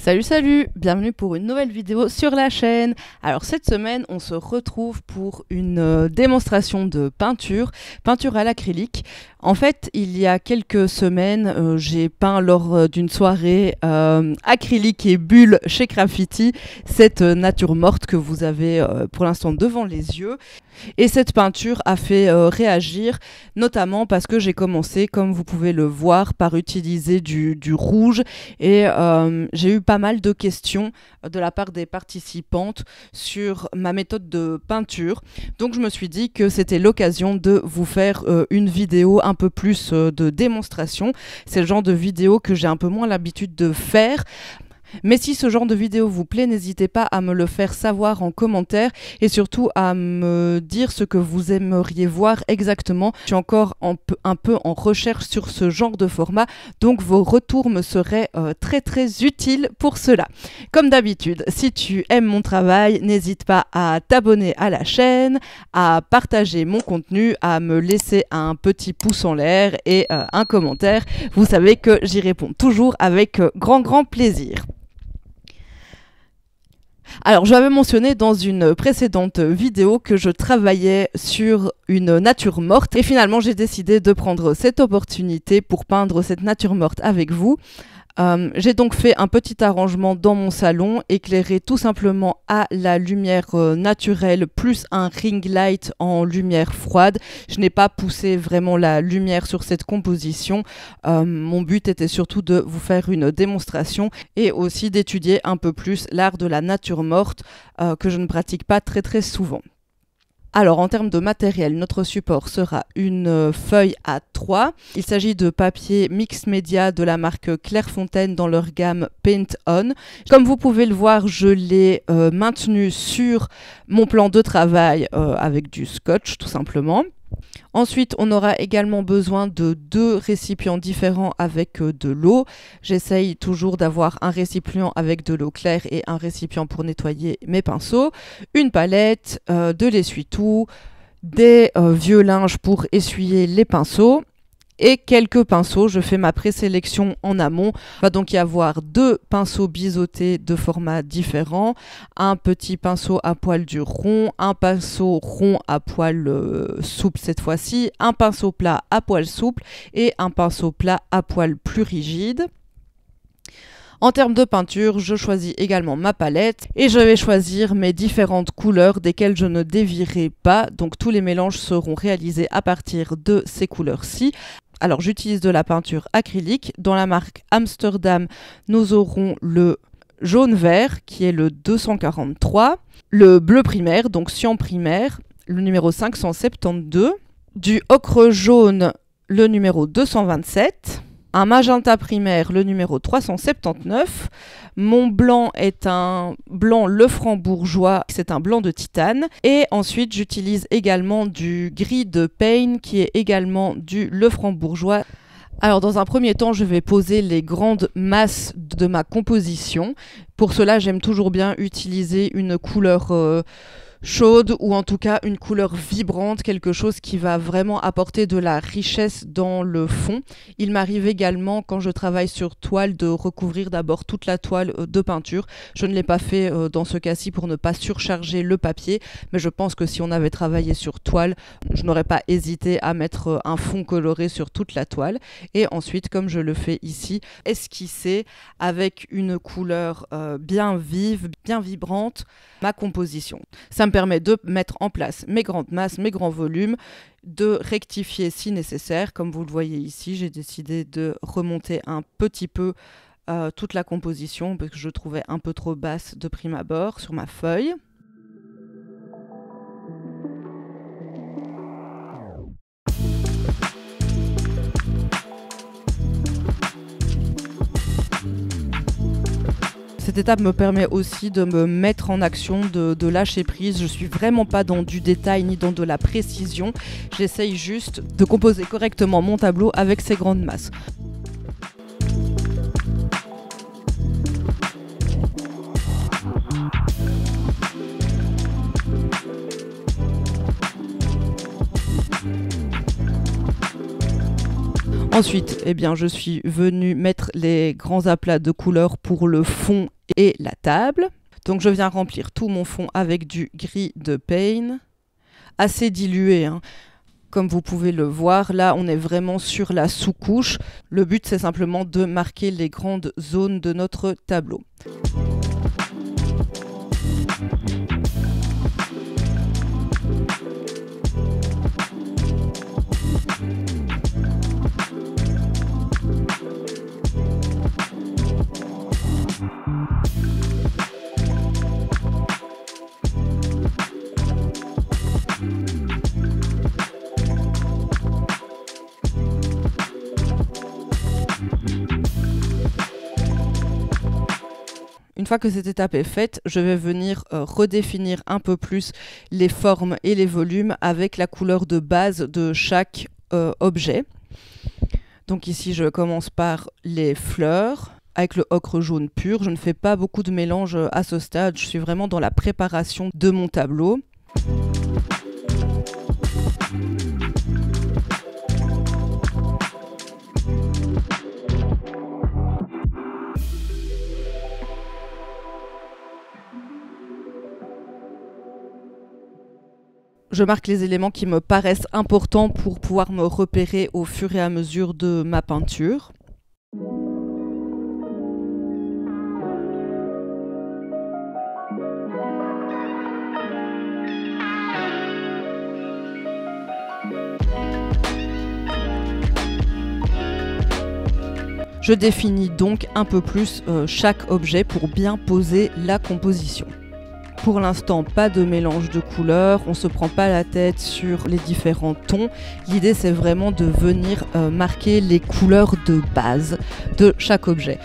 Salut, bienvenue pour une nouvelle vidéo sur la chaîne. Alors cette semaine, on se retrouve pour une démonstration de peinture à l'acrylique. En fait, il y a quelques semaines, j'ai peint lors d'une soirée acrylique et bulle chez Graffiti, cette nature morte que vous avez pour l'instant devant les yeux. Et cette peinture a fait réagir, notamment parce que j'ai commencé, comme vous pouvez le voir, par utiliser du rouge. Et j'ai eu pas mal de questions de la part des participantes sur ma méthode de peinture. Donc je me suis dit que c'était l'occasion de vous faire une vidéo un peu plus de démonstration. C'est le genre de vidéo que j'ai un peu moins l'habitude de faire. Mais si ce genre de vidéo vous plaît, n'hésitez pas à me le faire savoir en commentaire et surtout à me dire ce que vous aimeriez voir exactement. Je suis encore un peu en recherche sur ce genre de format, donc vos retours me seraient très utiles pour cela. Comme d'habitude, si tu aimes mon travail, n'hésite pas à t'abonner à la chaîne, à partager mon contenu, à me laisser un petit pouce en l'air et un commentaire. Vous savez que j'y réponds toujours avec grand plaisir. Alors, je l'avais mentionné dans une précédente vidéo que je travaillais sur une nature morte et finalement j'ai décidé de prendre cette opportunité pour peindre cette nature morte avec vous. J'ai donc fait un petit arrangement dans mon salon, éclairé tout simplement à la lumière naturelle plus un ring light en lumière froide. Je n'ai pas poussé vraiment la lumière sur cette composition. Mon but était surtout de vous faire une démonstration et aussi d'étudier un peu plus l'art de la nature morte que je ne pratique pas très souvent. Alors en termes de matériel, notre support sera une feuille A3. Il s'agit de papier mix média de la marque Clairefontaine dans leur gamme Paint On. Comme vous pouvez le voir, je l'ai maintenu sur mon plan de travail avec du scotch tout simplement. Ensuite, on aura également besoin de 2 récipients différents avec de l'eau. J'essaye toujours d'avoir un récipient avec de l'eau claire et un récipient pour nettoyer mes pinceaux. Une palette, de l'essuie-tout, des vieux linges pour essuyer les pinceaux. Et quelques pinceaux, je fais ma présélection en amont. Il va donc y avoir 2 pinceaux biseautés de formats différents, un petit pinceau à poil dur rond, un pinceau rond à poil souple cette fois-ci, un pinceau plat à poil souple et un pinceau plat à poil plus rigide. En termes de peinture, je choisis également ma palette et je vais choisir mes différentes couleurs desquelles je ne dévierai pas. Donc tous les mélanges seront réalisés à partir de ces couleurs-ci. Alors j'utilise de la peinture acrylique. Dans la marque Amsterdam, nous aurons le jaune-vert qui est le 243, le bleu primaire, donc cyan primaire, le numéro 572, du ocre jaune, le numéro 227, un magenta primaire, le numéro 379. Mon blanc est un blanc Lefranc-Bourgeois, c'est un blanc de titane. Et ensuite, j'utilise également du gris de Payne, qui est également du Lefranc-Bourgeois. Alors dans un premier temps, je vais poser les grandes masses de ma composition. Pour cela, j'aime toujours bien utiliser une couleur chaude ou en tout cas une couleur vibrante, quelque chose qui va vraiment apporter de la richesse dans le fond. Il m'arrive également quand je travaille sur toile de recouvrir d'abord toute la toile de peinture. Je ne l'ai pas fait dans ce cas-ci pour ne pas surcharger le papier, mais je pense que si on avait travaillé sur toile, je n'aurais pas hésité à mettre un fond coloré sur toute la toile. Et ensuite, comme je le fais ici, esquisser avec une couleur bien vive, bien vibrante, ma composition. Ça me permet de mettre en place mes grandes masses, mes grands volumes, de rectifier si nécessaire. Comme vous le voyez ici, j'ai décidé de remonter un petit peu toute la composition parce que je trouvais un peu trop basse de prime abord sur ma feuille. Cette étape me permet aussi de me mettre en action, de lâcher prise. Je suis vraiment pas dans du détail ni dans de la précision. J'essaye juste de composer correctement mon tableau avec ces grandes masses. Ensuite, eh bien, je suis venue mettre les grands aplats de couleurs pour le fond et la table. Donc je viens remplir tout mon fond avec du gris de Paint, assez dilué, hein. Comme vous pouvez le voir, là on est vraiment sur la sous-couche. Le but c'est simplement de marquer les grandes zones de notre tableau. Une fois que cette étape est faite, je vais venir redéfinir un peu plus les formes et les volumes avec la couleur de base de chaque objet. Donc ici, je commence par les fleurs avec le ocre jaune pur. Je ne fais pas beaucoup de mélange à ce stade, je suis vraiment dans la préparation de mon tableau. Je marque les éléments qui me paraissent importants pour pouvoir me repérer au fur et à mesure de ma peinture. Je définis donc un peu plus chaque objet pour bien poser la composition. Pour l'instant, pas de mélange de couleurs, on ne se prend pas la tête sur les différents tons. L'idée, c'est vraiment de venir marquer les couleurs de base de chaque objet.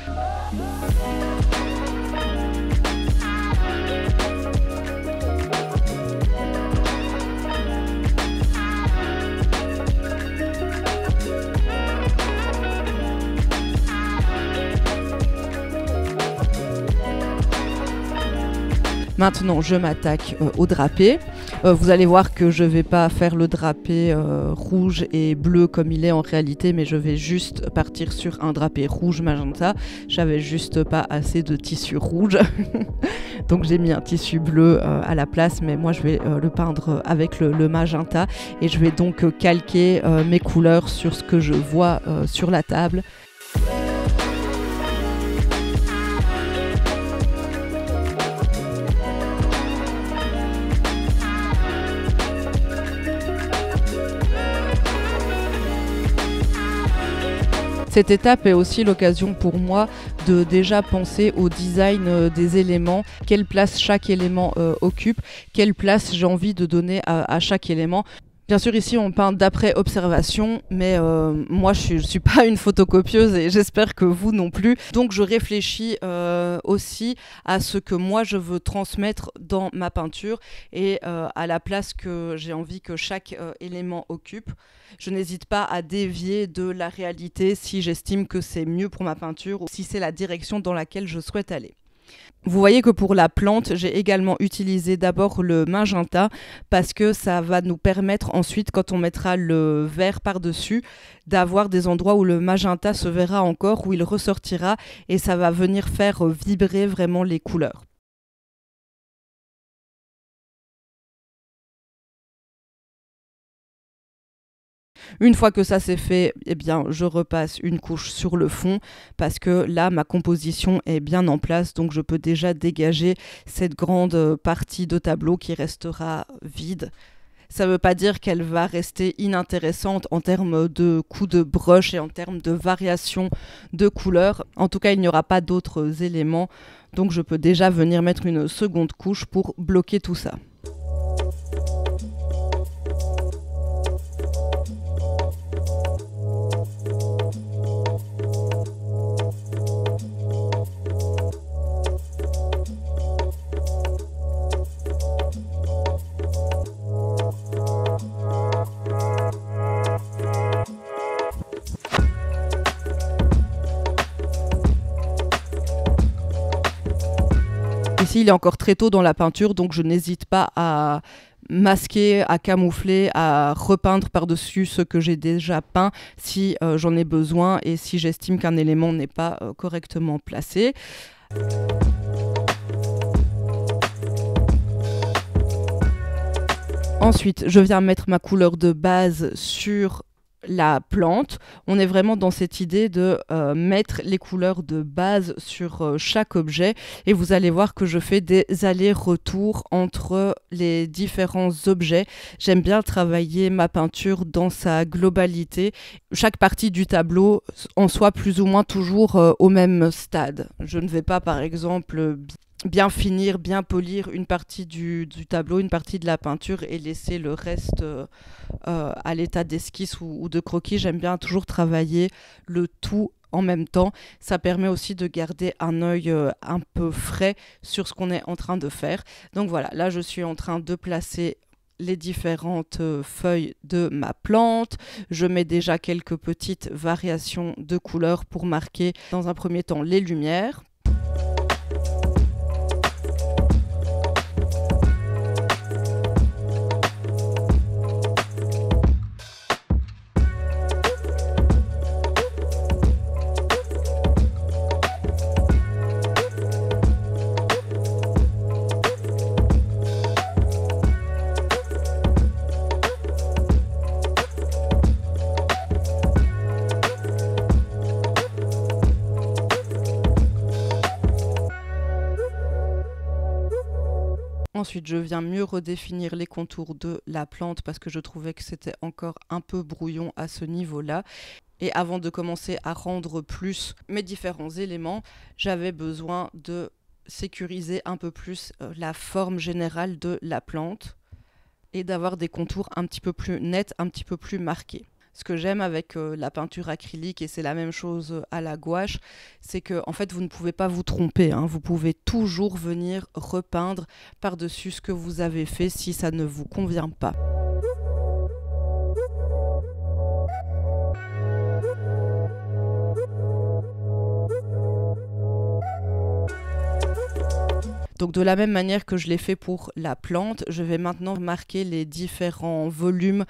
Maintenant, je m'attaque au drapé. Vous allez voir que je ne vais pas faire le drapé rouge et bleu comme il est en réalité, mais je vais juste partir sur un drapé rouge magenta. J'avais juste pas assez de tissu rouge, donc j'ai mis un tissu bleu à la place, mais moi je vais le peindre avec le magenta et je vais donc calquer mes couleurs sur ce que je vois sur la table. Cette étape est aussi l'occasion pour moi de déjà penser au design des éléments, quelle place chaque élément occupe, quelle place j'ai envie de donner à chaque élément. Bien sûr, ici, on peint d'après observation, mais moi, je ne suis pas une photocopieuse et j'espère que vous non plus. Donc, je réfléchis aussi à ce que moi, je veux transmettre dans ma peinture et à la place que j'ai envie que chaque élément occupe. Je n'hésite pas à dévier de la réalité si j'estime que c'est mieux pour ma peinture ou si c'est la direction dans laquelle je souhaite aller. Vous voyez que pour la plante, j'ai également utilisé d'abord le magenta parce que ça va nous permettre ensuite, quand on mettra le vert par-dessus, d'avoir des endroits où le magenta se verra encore, où il ressortira et ça va venir faire vibrer vraiment les couleurs. Une fois que ça c'est fait, eh bien, je repasse une couche sur le fond parce que là, ma composition est bien en place, donc je peux déjà dégager cette grande partie de tableau qui restera vide. Ça ne veut pas dire qu'elle va rester inintéressante en termes de coups de brush et en termes de variation de couleurs. En tout cas, il n'y aura pas d'autres éléments, donc je peux déjà venir mettre une seconde couche pour bloquer tout ça. Ici, il est encore très tôt dans la peinture, donc je n'hésite pas à masquer, à camoufler, à repeindre par-dessus ce que j'ai déjà peint si j'en ai besoin et si j'estime qu'un élément n'est pas correctement placé. Ensuite, je viens mettre ma couleur de base sur la plante. On est vraiment dans cette idée de mettre les couleurs de base sur chaque objet et vous allez voir que je fais des allers-retours entre les différents objets. J'aime bien travailler ma peinture dans sa globalité. Chaque partie du tableau en soit plus ou moins toujours au même stade. Je ne vais pas par exemple bien finir, bien polir une partie du tableau, une partie de la peinture et laisser le reste à l'état d'esquisse ou de croquis. J'aime bien toujours travailler le tout en même temps. Ça permet aussi de garder un œil un peu frais sur ce qu'on est en train de faire. Donc voilà, là je suis en train de placer les différentes feuilles de ma plante. Je mets déjà quelques petites variations de couleurs pour marquer dans un premier temps les lumières. Ensuite, je viens mieux redéfinir les contours de la plante parce que je trouvais que c'était encore un peu brouillon à ce niveau-là. Et avant de commencer à rendre plus mes différents éléments, j'avais besoin de sécuriser un peu plus la forme générale de la plante et d'avoir des contours un petit peu plus nets, un petit peu plus marqués. Ce que j'aime avec la peinture acrylique, et c'est la même chose à la gouache, c'est que en fait, vous ne pouvez pas vous tromper, hein. Vous pouvez toujours venir repeindre par-dessus ce que vous avez fait si ça ne vous convient pas. Donc de la même manière que je l'ai fait pour la plante, je vais maintenant marquer les différents volumes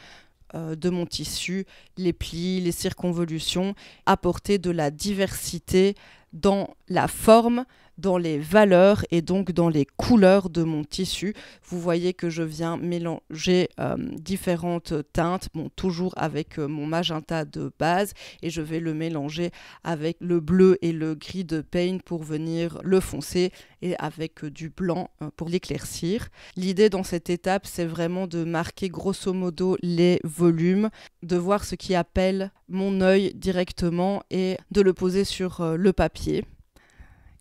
de mon tissu, les plis, les circonvolutions, apporter de la diversité dans la forme, dans les valeurs et donc dans les couleurs de mon tissu. Vous voyez que je viens mélanger différentes teintes, bon, toujours avec mon magenta de base, et je vais le mélanger avec le bleu et le gris de Paint pour venir le foncer et avec du blanc pour l'éclaircir. L'idée dans cette étape, c'est vraiment de marquer grosso modo les volumes, de voir ce qui appelle mon œil directement et de le poser sur le papier.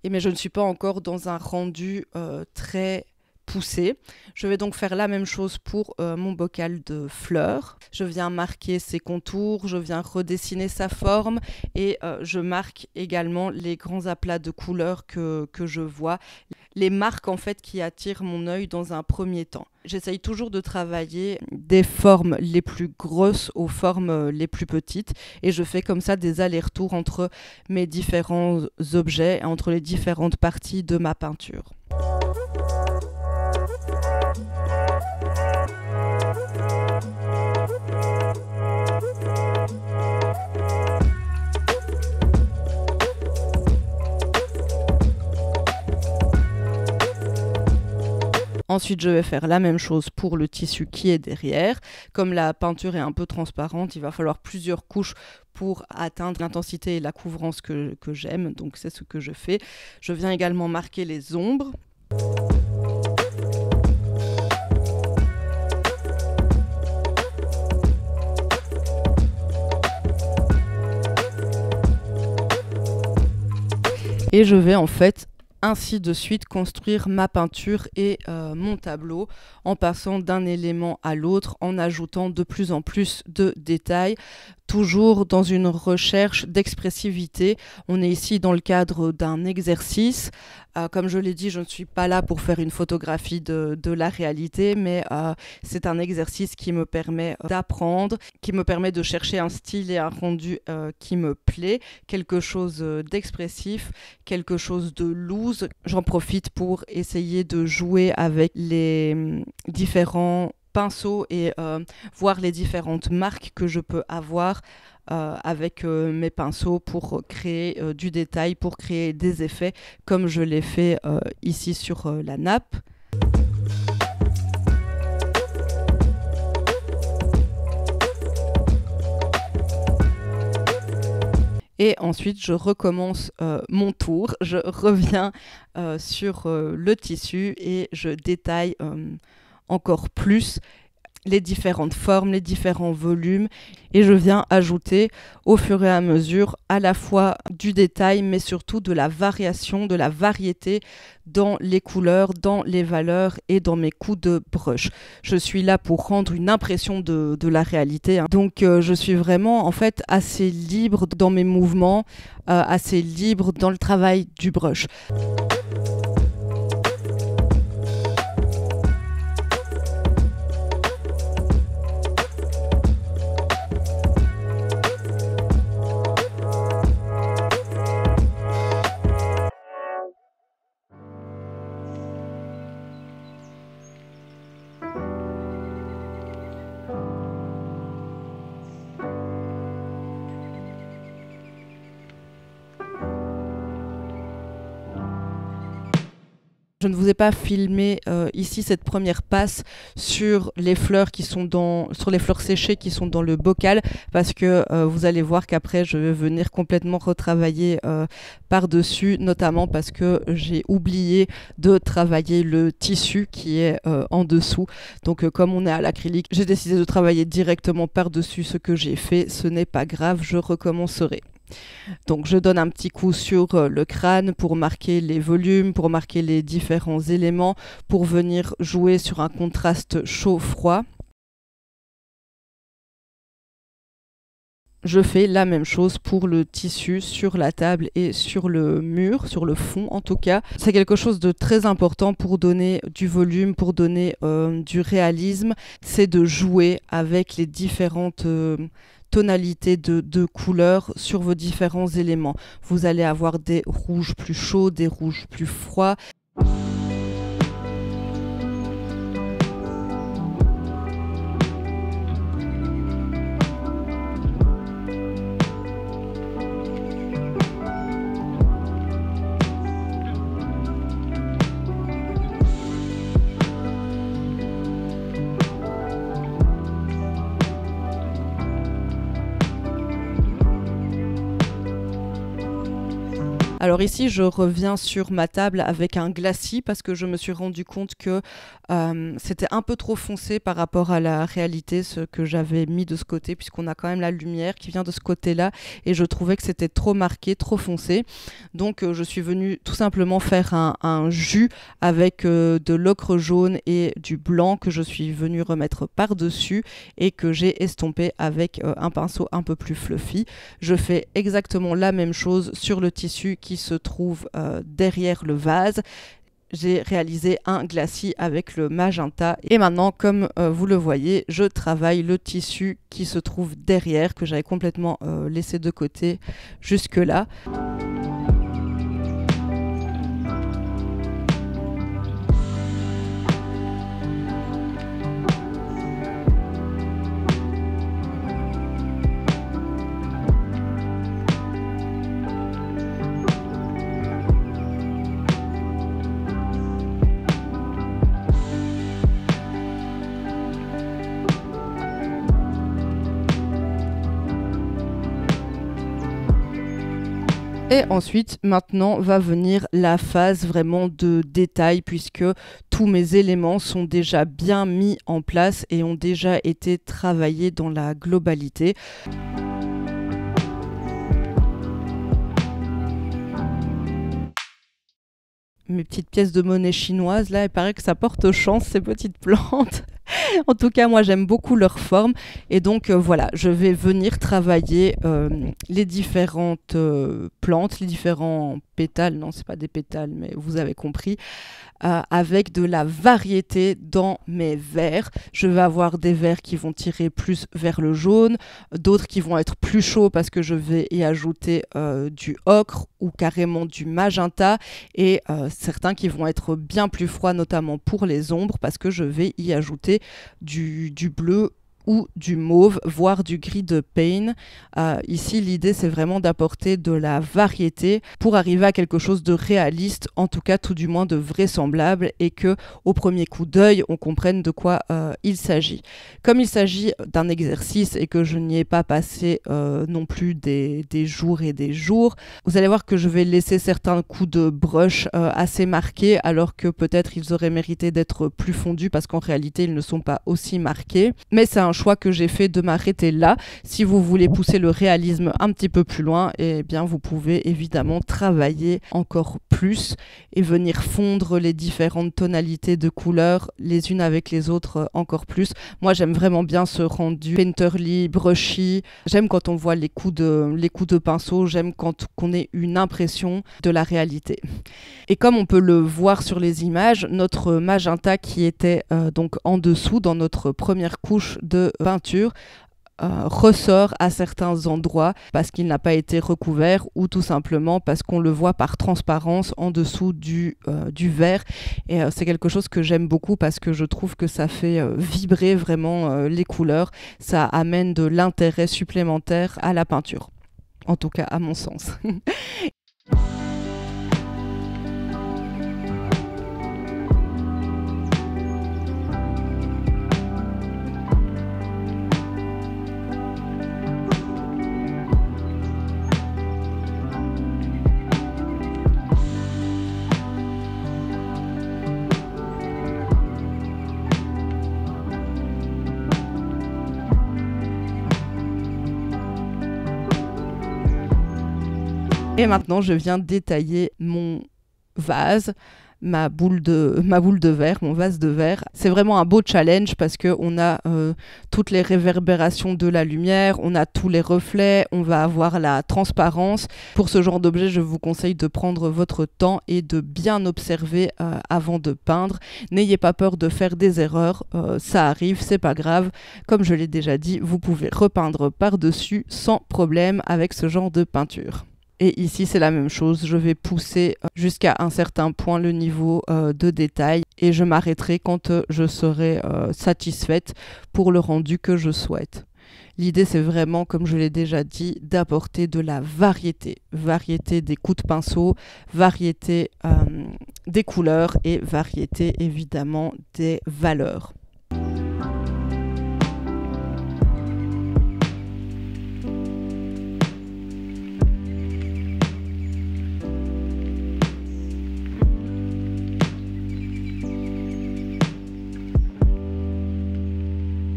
Mais je ne suis pas encore dans un rendu très poussé. Je vais donc faire la même chose pour mon bocal de fleurs. Je viens marquer ses contours, je viens redessiner sa forme et je marque également les grands aplats de couleurs que je vois. Les marques en fait qui attirent mon œil dans un premier temps. J'essaye toujours de travailler des formes les plus grosses aux formes les plus petites et je fais comme ça des allers-retours entre mes différents objets, entre les différentes parties de ma peinture. Ensuite, je vais faire la même chose pour le tissu qui est derrière. Comme la peinture est un peu transparente, il va falloir plusieurs couches pour atteindre l'intensité et la couvrance que j'aime. Donc, c'est ce que je fais. Je viens également marquer les ombres. Et je vais en fait ainsi de suite construire ma peinture et mon tableau en passant d'un élément à l'autre, en ajoutant de plus en plus de détails, toujours dans une recherche d'expressivité. On est ici dans le cadre d'un exercice. Comme je l'ai dit, je ne suis pas là pour faire une photographie de la réalité, mais c'est un exercice qui me permet d'apprendre, qui me permet de chercher un style et un rendu qui me plaît, quelque chose d'expressif, quelque chose de loose. J'en profite pour essayer de jouer avec les différents pinceau et voir les différentes marques que je peux avoir avec mes pinceaux pour créer du détail, pour créer des effets comme je l'ai fait ici sur la nappe. Et ensuite, je recommence mon tour, je reviens sur le tissu et je détaille encore plus les différentes formes, les différents volumes, et je viens ajouter au fur et à mesure à la fois du détail mais surtout de la variation, de la variété dans les couleurs, dans les valeurs et dans mes coups de brush. Je suis là pour rendre une impression de la réalité, hein. Donc je suis vraiment en fait assez libre dans mes mouvements, assez libre dans le travail du brush. Je ne vous ai pas filmé ici cette première passe sur les fleurs sur les fleurs séchées qui sont dans le bocal parce que vous allez voir qu'après je vais venir complètement retravailler par-dessus, notamment parce que j'ai oublié de travailler le tissu qui est en dessous. Donc comme on est à l'acrylique, j'ai décidé de travailler directement par-dessus ce que j'ai fait. Ce n'est pas grave, je recommencerai. Donc je donne un petit coup sur le crâne pour marquer les volumes, pour marquer les différents éléments, pour venir jouer sur un contraste chaud-froid. Je fais la même chose pour le tissu sur la table et sur le mur, sur le fond en tout cas. C'est quelque chose de très important pour donner du volume, pour donner du réalisme. C'est de jouer avec les différentes tonalités de couleurs sur vos différents éléments. Vous allez avoir des rouges plus chauds, des rouges plus froids. Alors ici, je reviens sur ma table avec un glacis parce que je me suis rendu compte que c'était un peu trop foncé par rapport à la réalité, ce que j'avais mis de ce côté, puisqu'on a quand même la lumière qui vient de ce côté-là et je trouvais que c'était trop marqué, trop foncé. Donc je suis venue tout simplement faire un jus avec de l'ocre jaune et du blanc que je suis venue remettre par-dessus et que j'ai estompé avec un pinceau un peu plus fluffy. Je fais exactement la même chose sur le tissu qui se trouve derrière le vase. J'ai réalisé un glacis avec le magenta et maintenant, comme vous le voyez, je travaille le tissu qui se trouve derrière, que j'avais complètement laissé de côté jusque là. Et ensuite, maintenant, va venir la phase vraiment de détail puisque tous mes éléments sont déjà bien mis en place et ont déjà été travaillés dans la globalité. Mes petites pièces de monnaie chinoise, là, il paraît que ça porte chance, ces petites plantes. En tout cas, moi, j'aime beaucoup leur forme. Et donc, voilà, je vais venir travailler les différentes plantes, les différents pétales, non c'est pas des pétales mais vous avez compris, avec de la variété dans mes verres. Je vais avoir des verres qui vont tirer plus vers le jaune, d'autres qui vont être plus chauds parce que je vais y ajouter du ocre ou carrément du magenta, et certains qui vont être bien plus froids, notamment pour les ombres, parce que je vais y ajouter du bleu ou du mauve, voire du gris de Payne. Ici, l'idée, c'est vraiment d'apporter de la variété pour arriver à quelque chose de réaliste, en tout cas, tout du moins de vraisemblable, et que, au premier coup d'œil, on comprenne de quoi il s'agit. Comme il s'agit d'un exercice et que je n'y ai pas passé non plus des jours et des jours, vous allez voir que je vais laisser certains coups de brush assez marqués, alors que peut-être ils auraient mérité d'être plus fondus, parce qu'en réalité, ils ne sont pas aussi marqués. Mais c'est un choix que j'ai fait de m'arrêter là. Si vous voulez pousser le réalisme un petit peu plus loin, eh bien vous pouvez évidemment travailler encore plus et venir fondre les différentes tonalités de couleurs les unes avec les autres encore plus. Moi j'aime vraiment bien ce rendu painterly, brushy. J'aime quand on voit les coups de pinceau, j'aime quand on ait une impression de la réalité. Et comme on peut le voir sur les images, notre magenta qui était donc en dessous dans notre première couche de peinture ressort à certains endroits parce qu'il n'a pas été recouvert, ou tout simplement parce qu'on le voit par transparence en dessous du verre, et c'est quelque chose que j'aime beaucoup parce que je trouve que ça fait vibrer vraiment les couleurs, ça amène de l'intérêt supplémentaire à la peinture, en tout cas à mon sens. Et maintenant, je viens détailler mon vase, ma boule de verre, mon vase de verre. C'est vraiment un beau challenge parce qu'on a toutes les réverbérations de la lumière, on a tous les reflets, on va avoir la transparence. Pour ce genre d'objet, je vous conseille de prendre votre temps et de bien observer avant de peindre. N'ayez pas peur de faire des erreurs, ça arrive, c'est pas grave. Comme je l'ai déjà dit, vous pouvez repeindre par-dessus sans problème avec ce genre de peinture. Et ici, c'est la même chose. Je vais pousser jusqu'à un certain point le niveau de détail et je m'arrêterai quand je serai satisfaite pour le rendu que je souhaite. L'idée, c'est vraiment, comme je l'ai déjà dit, d'apporter de la variété. Variété des coups de pinceau, variété des couleurs et variété, évidemment, des valeurs.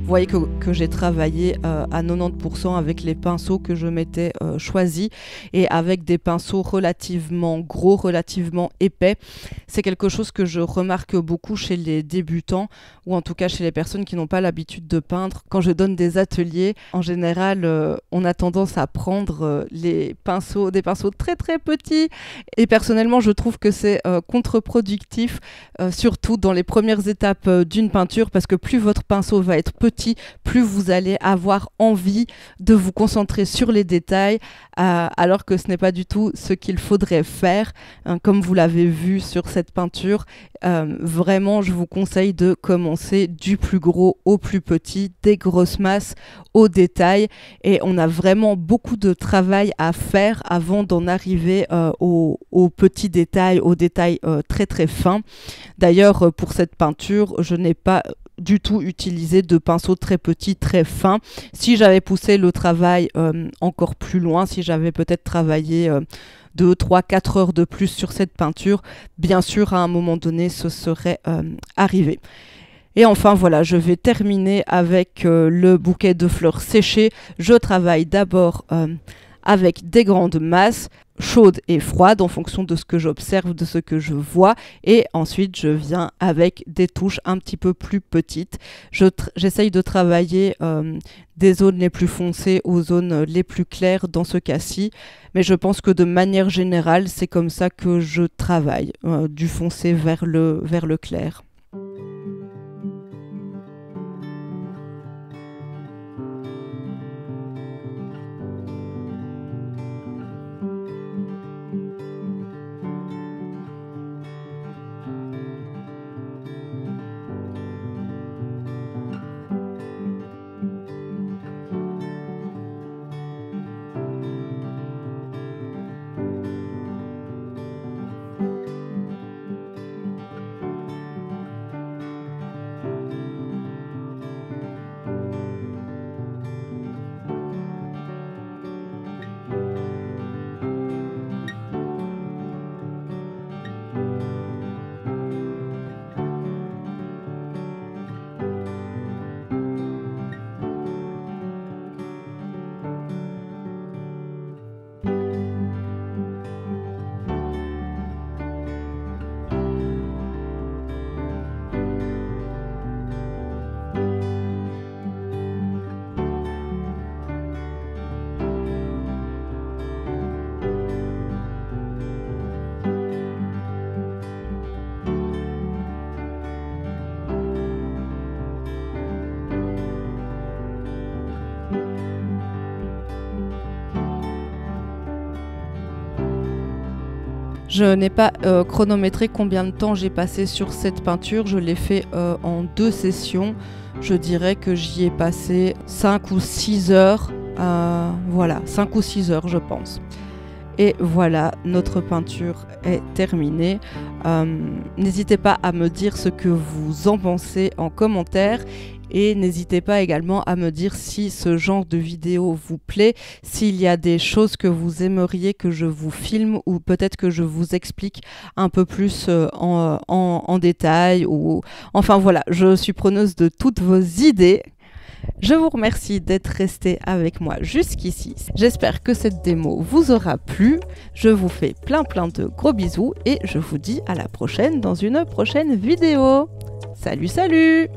Vous voyez que j'ai travaillé à 90% avec les pinceaux que je m'étais choisis et avec des pinceaux relativement gros, relativement épais. C'est quelque chose que je remarque beaucoup chez les débutants, ou en tout cas chez les personnes qui n'ont pas l'habitude de peindre. Quand je donne des ateliers, en général, on a tendance à prendre des pinceaux très très petits, et personnellement je trouve que c'est contre-productif, surtout dans les premières étapes d'une peinture, parce que plus votre pinceau va être petit, plus vous allez avoir envie de vous concentrer sur les détails, alors que ce n'est pas du tout ce qu'il faudrait faire. Comme vous l'avez vu sur cette peinture, vraiment je vous conseille de commencer du plus gros au plus petit, des grosses masses au détail, et on a vraiment beaucoup de travail à faire avant d'en arriver aux petits détails, aux détails très très fins. D'ailleurs, pour cette peinture, je n'ai pas du tout utiliser de pinceaux très petits, très fins. Si j'avais poussé le travail encore plus loin, si j'avais peut-être travaillé 2, 3, 4 heures de plus sur cette peinture, bien sûr, à un moment donné, ce serait arrivé. Et enfin, voilà, je vais terminer avec le bouquet de fleurs séchées. Je travaille d'abord avec des grandes masses, chaudes et froides en fonction de ce que j'observe, de ce que je vois, et ensuite je viens avec des touches un petit peu plus petites. J'essaye de travailler des zones les plus foncées aux zones les plus claires dans ce cas-ci, mais je pense que de manière générale c'est comme ça que je travaille, du foncé vers le clair. Je n'ai pas chronométré combien de temps j'ai passé sur cette peinture, je l'ai fait en 2 sessions. Je dirais que j'y ai passé 5 ou 6 heures, voilà, 5 ou 6 heures je pense. Et voilà, notre peinture est terminée. N'hésitez pas à me dire ce que vous en pensez en commentaire. Et n'hésitez pas également à me dire si ce genre de vidéo vous plaît, s'il y a des choses que vous aimeriez que je vous filme ou peut-être que je vous explique un peu plus en détail. Enfin voilà, je suis preneuse de toutes vos idées. Je vous remercie d'être resté avec moi jusqu'ici. J'espère que cette démo vous aura plu. Je vous fais plein de gros bisous et je vous dis à la prochaine dans une prochaine vidéo. Salut, salut!